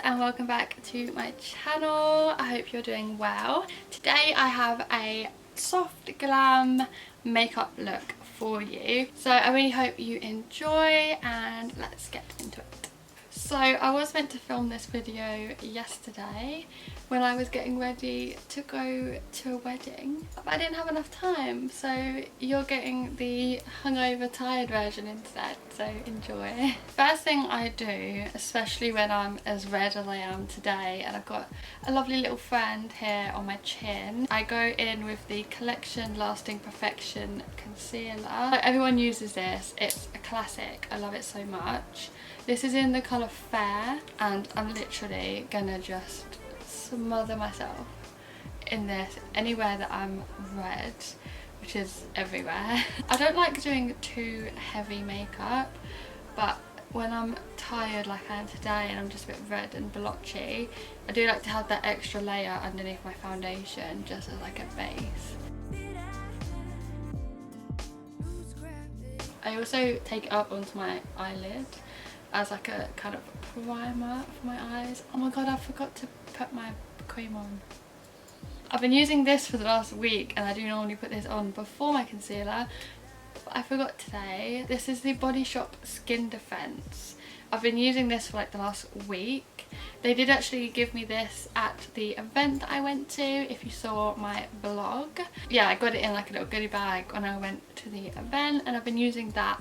and welcome back to my channel. I hope you're doing well. Today I have a soft glam makeup look for you, so I really hope you enjoy and let's get into it. So I was meant to film this video yesterday when I was getting ready to go to a wedding, but I didn't have enough time, so you're getting the hungover tired version instead, so enjoy. First thing I do, especially when I'm as red as I am today and I've got a lovely little friend here on my chin, I go in with the Collection Lasting Perfection concealer. Everyone uses this, it's a classic, I love it so much. This is in the colour Fair and I'm literally gonna just smother myself in this anywhere that I'm red, which is everywhere. I don't like doing too heavy makeup, but when I'm tired like I am today and I'm just a bit red and blotchy, I do like to have that extra layer underneath my foundation just as like a base. I also take it up onto my eyelid as like a kind of primer for my eyes. Oh my god, I forgot to put my cream on. I've been using this for the last week and I do normally put this on before my concealer, but I forgot today. This is the Body Shop Skin Defense. I've been using this for like the last week. They did actually give me this at the event that I went to, if you saw my vlog. Yeah, I got it in like a little goodie bag when I went to the event and I've been using that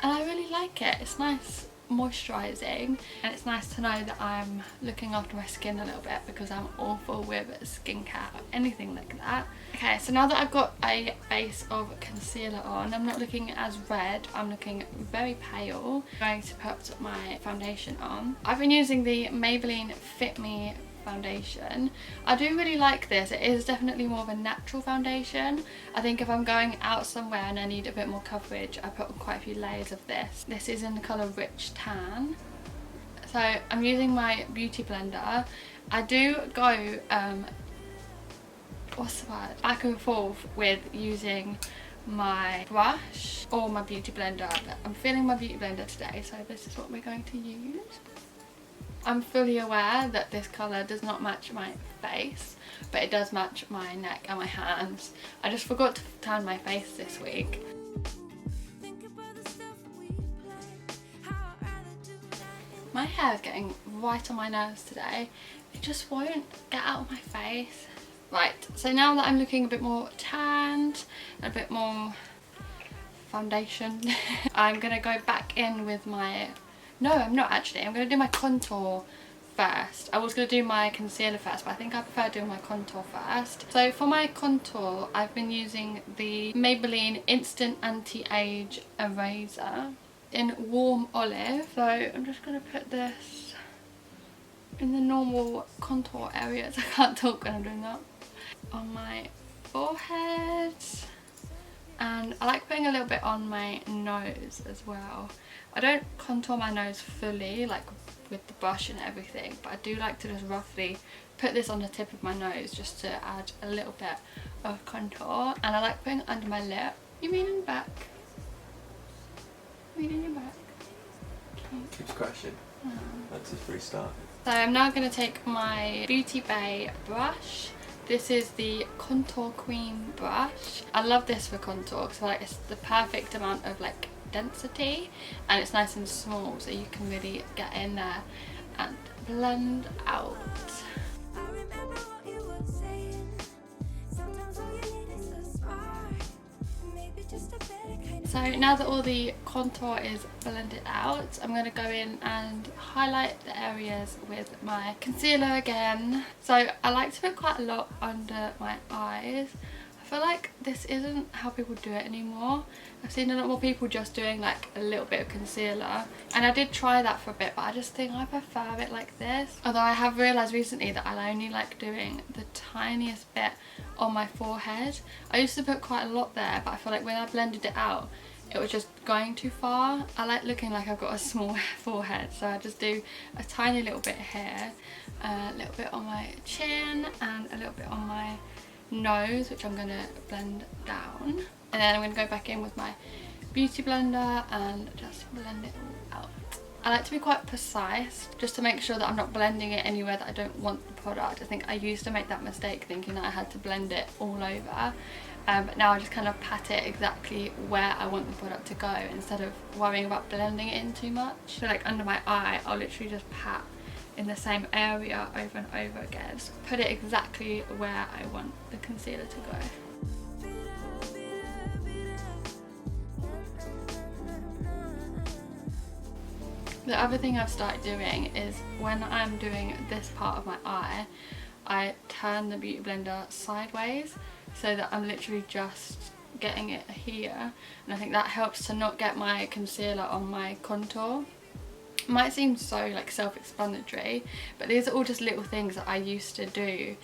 and I really like it. It's nice, moisturising, and it's nice to know that I'm looking after my skin a little bit because I'm awful with skincare or anything like that. Okay, so now that I've got a base of concealer on, I'm not looking as red, I'm looking very pale. I'm going to put my foundation on. I've been using the Maybelline Fit Me foundation. I do really like this. It is definitely more of a natural foundation. I think if I'm going out somewhere and I need a bit more coverage, I put on quite a few layers of this. This is in the colour Rich Tan. So I'm using my beauty blender. I do go what's the word, back and forth with using my brush or my beauty blender, but I'm feeling my beauty blender today, so this is what we're going to use. I'm fully aware that this colour does not match my face, but it does match my neck and my hands. I just forgot to tan my face this week. My hair is getting right on my nerves today. It just won't get out of my face. Right, so now that I'm looking a bit more tanned, a bit more foundation, I'm going to go back in with my... No, I'm not actually. I'm going to do my contour first. I was going to do my concealer first, but I think I prefer doing my contour first. So for my contour, I've been using the Maybelline Instant Anti-Age Eraser in Warm Olive. So I'm just going to put this in the normal contour areas. I can't talk when I'm doing that. On my forehead. And I like putting a little bit on my nose as well. I don't contour my nose fully, like with the brush and everything, but I do like to just roughly put this on the tip of my nose just to add a little bit of contour. And I like putting it under my lip. You mean in the back? You mean in your back? Cute. Keep scratching. Oh. That's just restarted. So I'm now going to take my Beauty Bay brush. This is the Contour Queen brush. I love this for contour because like it's the perfect amount of like density and it's nice and small, so you can really get in there and blend out. So now that all the contour is blended out, I'm going to go in and highlight the areas with my concealer again. So I like to put quite a lot under my eyes. I feel like this isn't how people do it anymore. I've seen a lot more people just doing like a little bit of concealer, and I did try that for a bit, but I just think I prefer it like this. Although I have realised recently that I only like doing the tiniest bit on my forehead. I used to put quite a lot there, but I feel like when I blended it out it was just going too far. I like looking like I've got a small forehead, so I just do a tiny little bit here, a little bit on my chin and a little bit on my nose, which I'm going to blend down. And then I'm going to go back in with my beauty blender and just blend it all out. I like to be quite precise just to make sure that I'm not blending it anywhere that I don't want the product. I think I used to make that mistake thinking that I had to blend it all over. But now I just kind of pat it exactly where I want the product to go instead of worrying about blending it in too much. So like under my eye, I'll literally just pat in the same area over and over again. Just put it exactly where I want the concealer to go. The other thing I've started doing is when I'm doing this part of my eye, I turn the Beauty Blender sideways so that I'm literally just getting it here, and I think that helps to not get my concealer on my contour. It might seem so like self-explanatory, but these are all just little things that I used to do,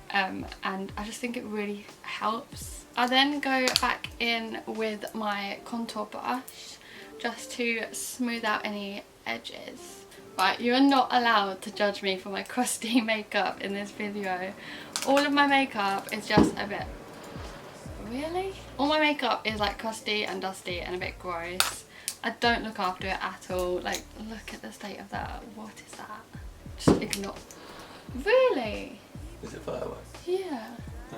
and I just think it really helps. I then go back in with my contour brush just to smooth out any edges. Right, you are not allowed to judge me for my crusty makeup in this video. All of my makeup is just a bit... Really? All my makeup is like crusty and dusty and a bit gross. I don't look after it at all. Like, look at the state of that. What is that? Just ignore. Really? Is it fireworks? Yeah. Oh.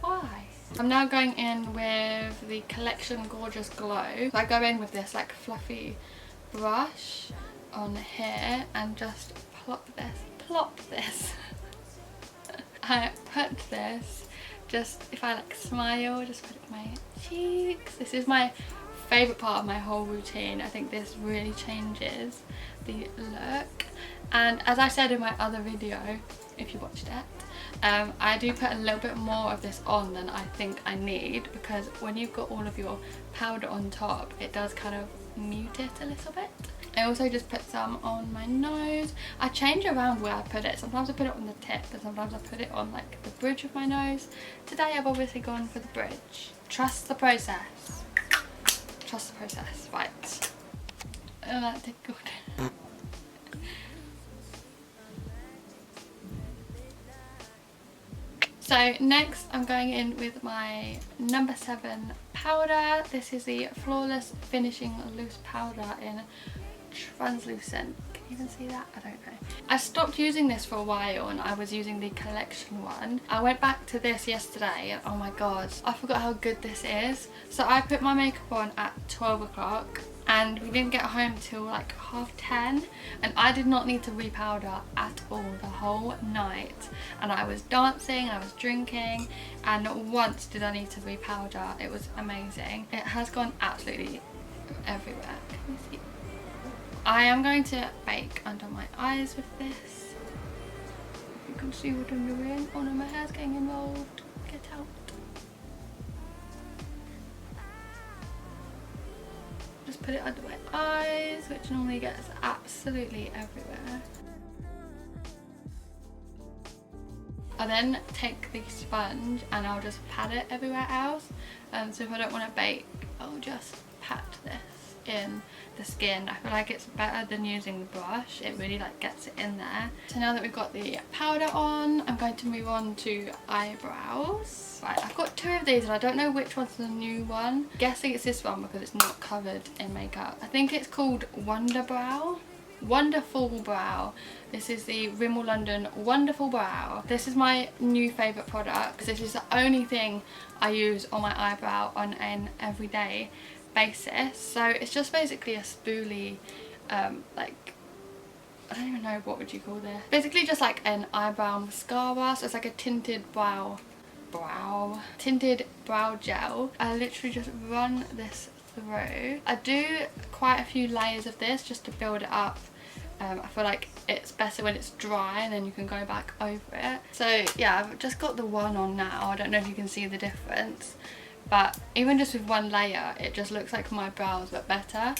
Why? I'm now going in with the Collection Gorgeous Glow. So I go in with this like fluffy brush on here and just plop this. I put this, just if I like smile, just put it on my cheeks. This is my favourite part of my whole routine. I think this really changes the look. And as I said in my other video, if you watched it, I do put a little bit more of this on than I think I need, because when you've got all of your powder on top, it does kind of mute it a little bit. I also just put some on my nose. I change around where I put it. Sometimes I put it on the tip and sometimes I put it on like the bridge of my nose. Today I've obviously gone for the bridge. Trust the process. Trust the process, right. Oh, that did good. So next I'm going in with my number 7 powder. This is the Flawless Finishing Loose Powder in Translucent. Can you even see that? I don't know. I stopped using this for a while and I was using the Collection one. I went back to this yesterday and oh my god, I forgot how good this is. So I put my makeup on at 12 o'clock and we didn't get home till like 10:30, and I did not need to repowder at all the whole night, and I was dancing, I was drinking, and not once did I need to repowder. It was amazing. It has gone absolutely everywhere. Can you see? I am going to bake under my eyes with this. You can see what I'm doing. Oh no, my hair's getting involved. Get out. Just put it under my eyes, which normally gets absolutely everywhere. I then take the sponge and I'll just pat it everywhere else. So if I don't want to bake, I'll just pat this in the skin. I feel like it's better than using the brush. It really like gets it in there. So now that we've got the powder on, I'm going to move on to eyebrows. Right, I've got 2 of these and I don't know which one's the new one. I'm guessing it's this one because it's not covered in makeup. I think it's called Wonderful Brow. This is the Rimmel London Wonderful Brow. This is my new favourite product because this is the only thing I use on my eyebrow on an everyday basis. So it's just basically a spoolie, like, I don't even know, what would you call this? Basically just like an eyebrow mascara. So it's like a tinted brow gel. I literally just run this through. I do quite a few layers of this just to build it up. I feel like it's better when it's dry and then you can go back over it. So yeah, I've just got the one on now. I don't know if you can see the difference, but even just with one layer it just looks like my brows but better.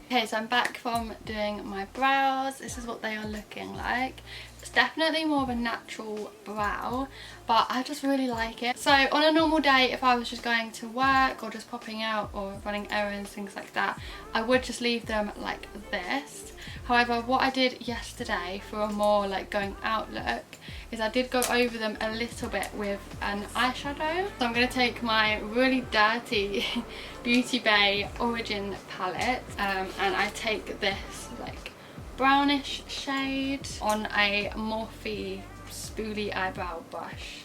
Okay, so I'm back from doing my brows. This is what they are looking like. It's definitely more of a natural brow, but I just really like it. So on a normal day, if I was just going to work or just popping out or running errands, things like that, I would just leave them like this. However, what I did yesterday for a more like going out look is I did go over them a little bit with an eyeshadow. So I'm going to take my really dirty Beauty Bay Origin palette and I take this like brownish shade on a Morphe spoolie eyebrow brush.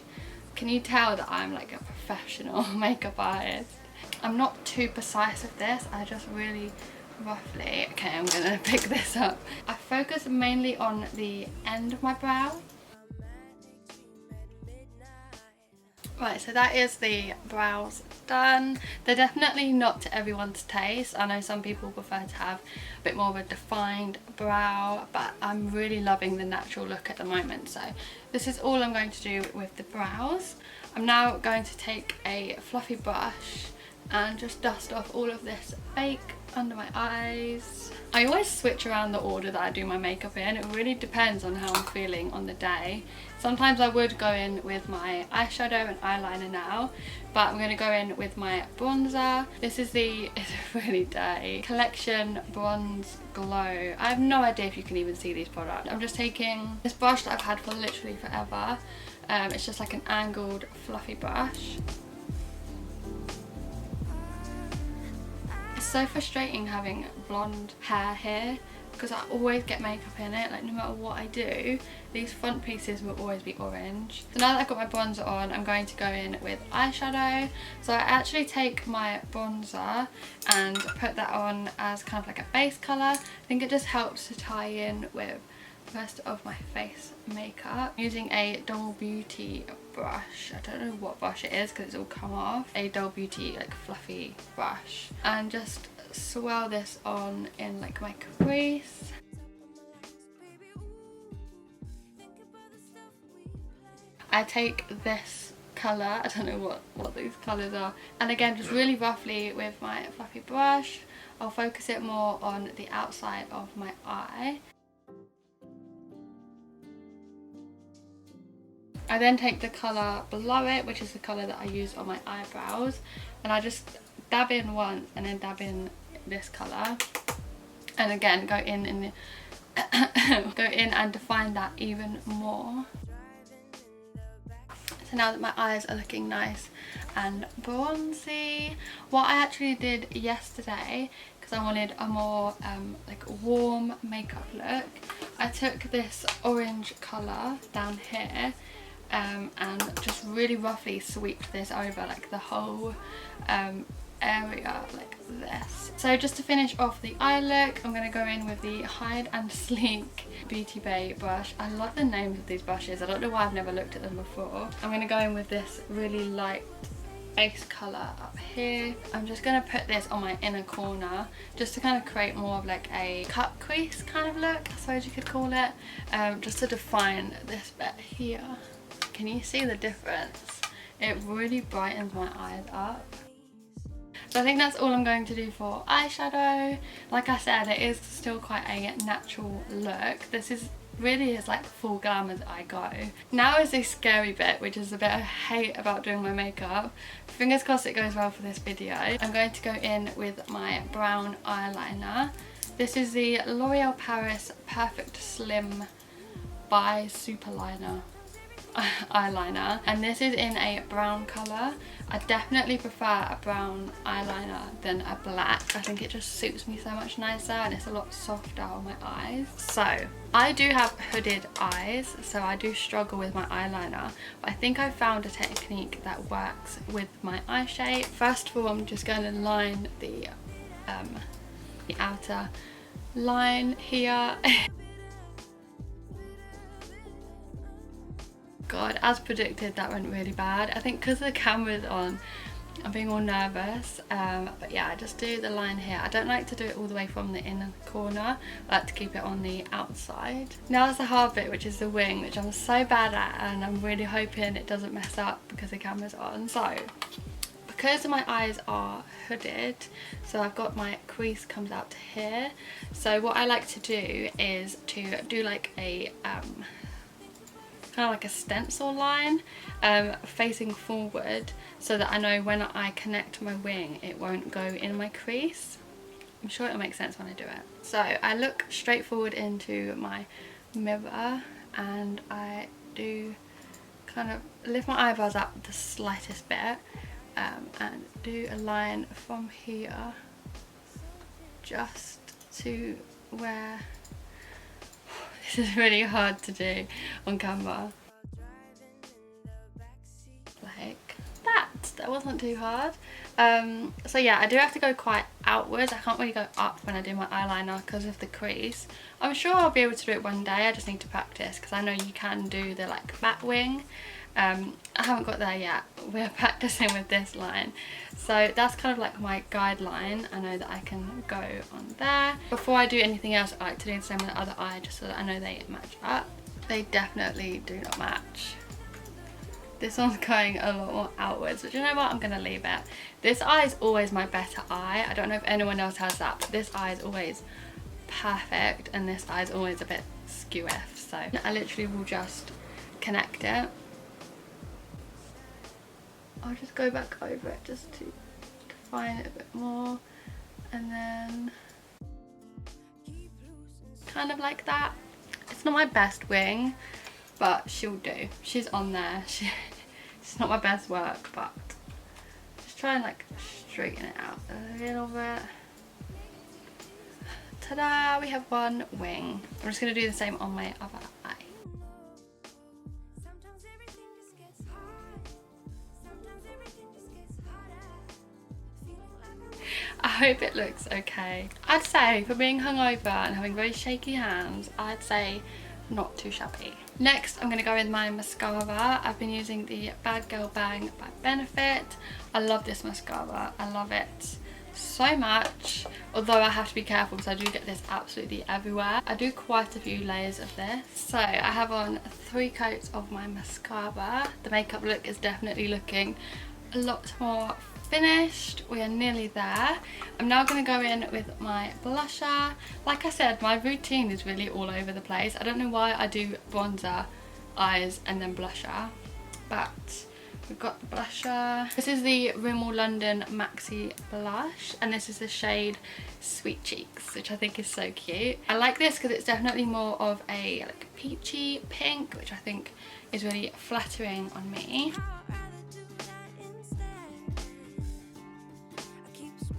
Can you tell that I'm like a professional makeup artist? I'm not too precise with this, I just really roughly, okay, I'm gonna pick this up. I focus mainly on the end of my brow. Right, so that is the brows done. They're definitely not to everyone's taste. I know some people prefer to have a bit more of a defined brow, but I'm really loving the natural look at the moment. So this is all I'm going to do with the brows. I'm now going to take a fluffy brush and just dust off all of this fake under my eyes. I always switch around the order that I do my makeup in. It really depends on how I'm feeling on the day. Sometimes I would go in with my eyeshadow and eyeliner now, but I'm going to go in with my bronzer. This is the, it's really dirty, Collection Bronze Glow. I have no idea if you can even see these products. I'm just taking this brush that I've had for literally forever. It's just like an angled fluffy brush. It's so frustrating having blonde hair here because I always get makeup in it, like no matter what I do, these front pieces will always be orange. So now that I've got my bronzer on, I'm going to go in with eyeshadow. So I actually take my bronzer and put that on as kind of like a base colour. I think it just helps to tie in with the rest of my face makeup. I'm using a Double Beauty brush. I don't know what brush it is because it's all come off. A Double Beauty like fluffy brush. And just swirl this on in like my crease. I take this colour, I don't know what these colours are, and again just really roughly with my fluffy brush, I'll focus it more on the outside of my eye. I then take the colour below it, which is the colour that I use on my eyebrows, and I just dab in once and then dab in this colour, and again go in go in and define that even more. So now that my eyes are looking nice and bronzy, what I actually did yesterday, because I wanted a more like warm makeup look, I took this orange colour down here and just really roughly sweeped this over like the whole area like this. So just to finish off the eye look, I'm going to go in with the Hide and Sleek Beauty Bay brush. I love the names of these brushes. I don't know why I've never looked at them before. I'm going to go in with this really light base colour up here. I'm just going to put this on my inner corner just to kind of create more of like a cut crease kind of look, I suppose you could call it, just to define this bit here. Can you see the difference? It really brightens my eyes up. So I think that's all I'm going to do for eyeshadow. Like I said, it is still quite a natural look. This is really is like full glam as I go. Now is the scary bit, which is the bit I hate about doing my makeup. Fingers crossed it goes well for this video. I'm going to go in with my brown eyeliner. This is the L'Oreal Paris Perfect Slim by Superliner eyeliner, and this is in a brown colour. I definitely prefer a brown eyeliner than a black. I think it just suits me so much nicer and it's a lot softer on my eyes. So I do have hooded eyes, so I do struggle with my eyeliner, but I think I found a technique that works with my eye shape. First of all, I'm just going to line the outer line here. God, as predicted, that went really bad. I think because the camera's on, I'm being all nervous. But yeah, I just do the line here. I don't like to do it all the way from the inner corner. I like to keep it on the outside. Now it's the hard bit, which is the wing, which I'm so bad at, and I'm really hoping it doesn't mess up because the camera's on. So, because my eyes are hooded, so I've got my crease comes out to here. So what I like to do is to do like a kind of like a stencil line facing forward, so that I know when I connect my wing it won't go in my crease. I'm sure it'll make sense when I do it. So I look straight forward into my mirror and I do kind of lift my eyebrows up the slightest bit and do a line from here just to where this is really hard to do on camera. Like that wasn't too hard. So yeah, I do have to go quite outwards. I can't really go up when I do my eyeliner because of the crease. I'm sure I'll be able to do it one day. I just need to practice because I know you can do the like bat wing. I haven't got there yet. We're practicing with this line, so that's kind of like my guideline. I know that I can go on there. Before I do anything else, I like to do the same with the other eye just so that I know they match up. They definitely do not match. This one's going a lot more outwards, but you know what, I'm gonna leave it. This eye is always my better eye. I don't know if anyone else has that, but this eye is always perfect and this eye is always a bit skew-iff. So I literally will just connect it. I'll just go back over it just to define it a bit more, and then kind of like that. It's not my best wing, but she'll do. She's on there. It's not my best work, but just try and like straighten it out a little bit. Ta-da! We have one wing. I'm just gonna do the same on my other eye. I hope it looks okay. I'd say for being hungover and having very shaky hands, I'd say not too shabby. Next, I'm going to go with my mascara. I've been using the Bad Girl Bang by Benefit. I love this mascara. I love it so much, although I have to be careful because I do get this absolutely everywhere. I do quite a few layers of this. So I have on 3 coats of my mascara. The makeup look is definitely looking a lot more finished. We are nearly there. I'm now going to go in with my blusher. Like I said, my routine is really all over the place. I don't know why I do bronzer, eyes and then blusher, but we've got the blusher. This is the Rimmel London Maxi Blush and this is the shade Sweet Cheeks, which I think is so cute. I like this because it's definitely more of a like peachy pink, which I think is really flattering on me.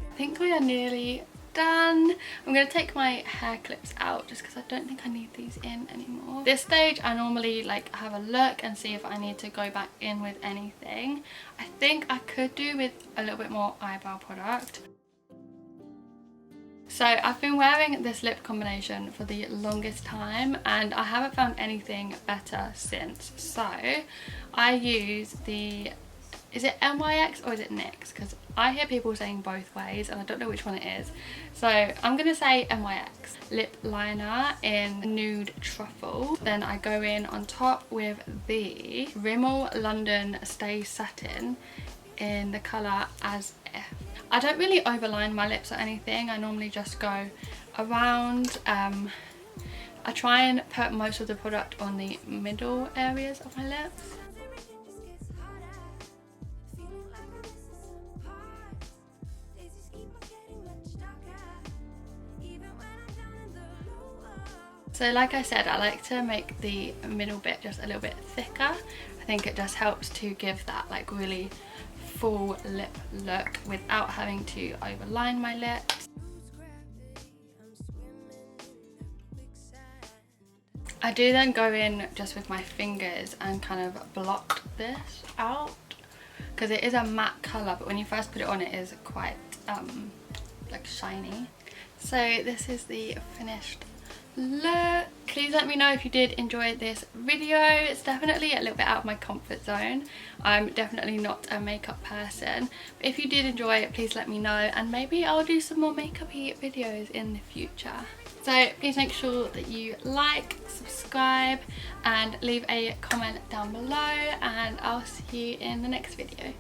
I think we are nearly done. I'm going to take my hair clips out just because I don't think I need these in anymore. This stage I normally like have a look and see if I need to go back in with anything. I think I could do with a little bit more eyebrow product. So I've been wearing this lip combination for the longest time and I haven't found anything better since. So I use the, is it NYX or is it NYX? Because I hear people saying both ways and I don't know which one it is. So I'm going to say NYX. Lip liner in Nude Truffle. Then I go in on top with the Rimmel London Stay Satin in the colour As If. I don't really overline my lips or anything. I normally just go around. I try and put most of the product on the middle areas of my lips. So like I said, I like to make the middle bit just a little bit thicker. I think it just helps to give that like really full lip look without having to overline my lips. I do then go in just with my fingers and kind of block this out because it is a matte colour, but when you first put it on it is quite like shiny. So this is the finished look. Please let me know if you did enjoy this video. It's definitely a little bit out of my comfort zone. I'm definitely not a makeup person. But if you did enjoy it, please let me know and maybe I'll do some more makeup-y videos in the future. So please make sure that you like, subscribe and leave a comment down below and I'll see you in the next video.